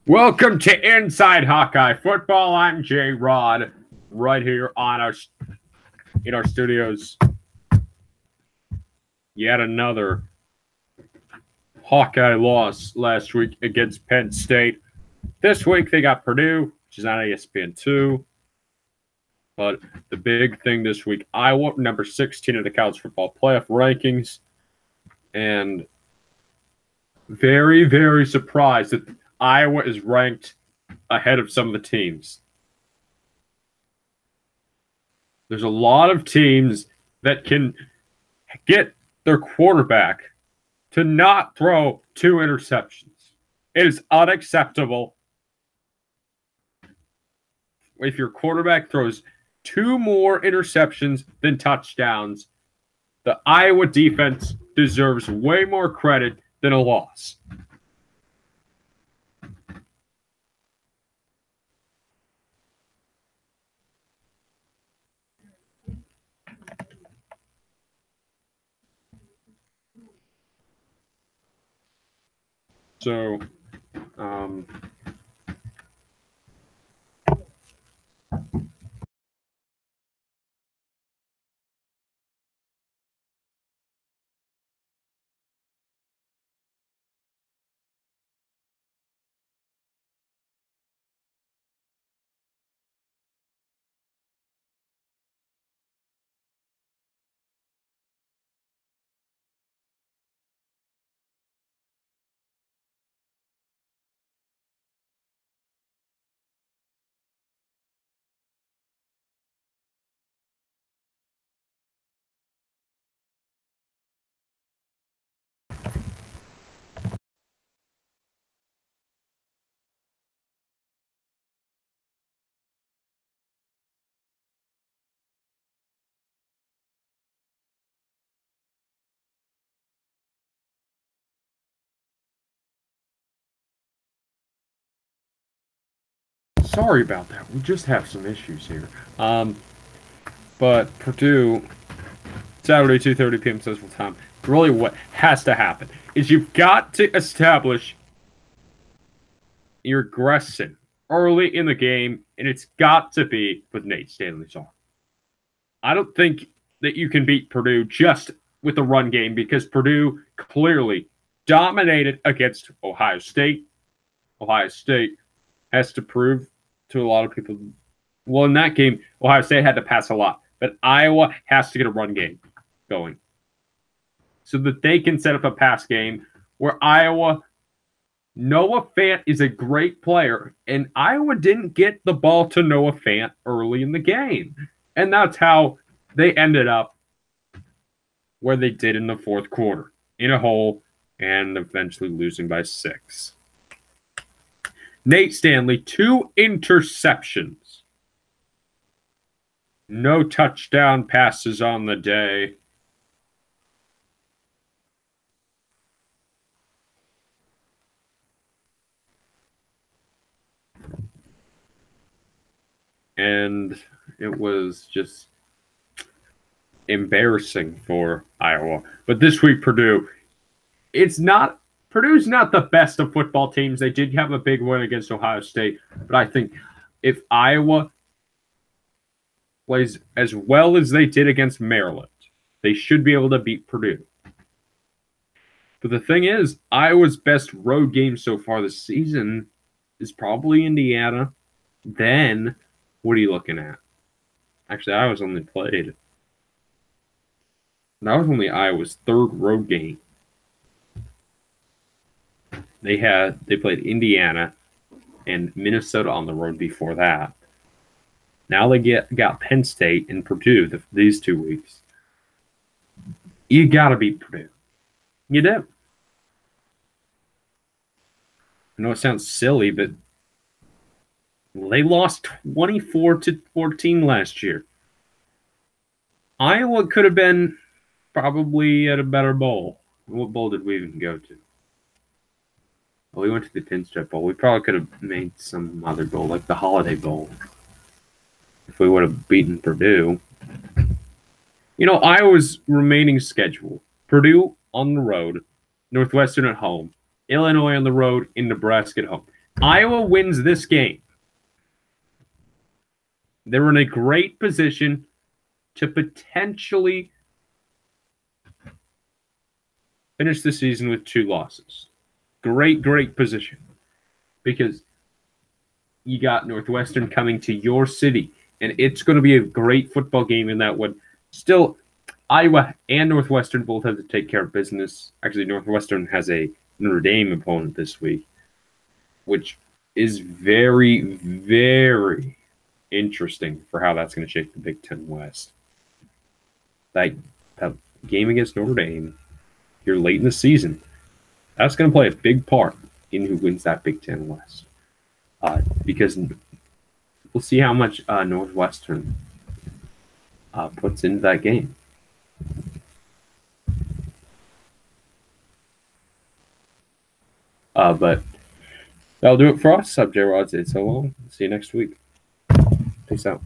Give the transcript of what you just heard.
Welcome to Inside Hawkeye Football. I'm Jay Rod, right here on in our studios. Yet another Hawkeye loss last week against Penn State. This week they got Purdue, which is on ESPN2. But the big thing this week, Iowa, number 16 in the college football playoff rankings. And very, very surprised that Iowa is ranked ahead of some of the teams. There's a lot of teams that can get their quarterback to not throw 2 interceptions. It is unacceptable. If your quarterback throws 2 more interceptions than touchdowns, the Iowa defense deserves way more credit than a loss. So, sorry about that. We just have some issues here. But Purdue, Saturday, 2:30 p.m. Central Time. Really what has to happen is you've got to establish your aggression early in the game, and it's got to be with Nate Stanley's arm. I don't think that you can beat Purdue just with the run game because Purdue clearly dominated against Ohio State. Ohio State has to prove to a lot of people. Well, in that game, Ohio State had to pass a lot, but Iowa has to get a run game going so that they can set up a pass game where Noah Fant is a great player, and Iowa didn't get the ball to Noah Fant early in the game. And that's how they ended up where they did in the fourth quarter, in a hole, and eventually losing by 6. Nate Stanley, 2 interceptions. No touchdown passes on the day. And it was just embarrassing for Iowa. But this week, Purdue, Purdue's not the best of football teams. They did have a big win against Ohio State. But I think if Iowa plays as well as they did against Maryland, they should be able to beat Purdue. But the thing is, Iowa's best road game so far this season is probably Indiana. Then, what are you looking at? Actually, Iowa's only played. That was only Iowa's 3rd road game. They played Indiana and Minnesota on the road before that. Now they got Penn State and Purdue these 2 weeks. You got to beat Purdue. You do. I know it sounds silly, but they lost 24-14 last year. Iowa could have been probably at a better bowl. What bowl did we even go to? Well, we went to the Pinstripe Bowl. We probably could have made some other bowl, like the Holiday Bowl, if we would have beaten Purdue. You know, Iowa's remaining schedule. Purdue on the road, Northwestern at home, Illinois on the road, and Nebraska at home. Iowa wins this game, they're in a great position to potentially finish the season with 2 losses. Great position. Because you got Northwestern coming to your city, and it's going to be a great football game in that one. Still, Iowa and Northwestern both have to take care of business. Actually, Northwestern has a Notre Dame opponent this week, which is very interesting for how that's going to shape the Big Ten West. That game against Notre Dame, you're late in the season, that's going to play a big part in who wins that Big Ten West. Because we'll see how much Northwestern puts into that game. But that'll do it for us. I'm J-Rod. It's so long. See you next week. Peace out.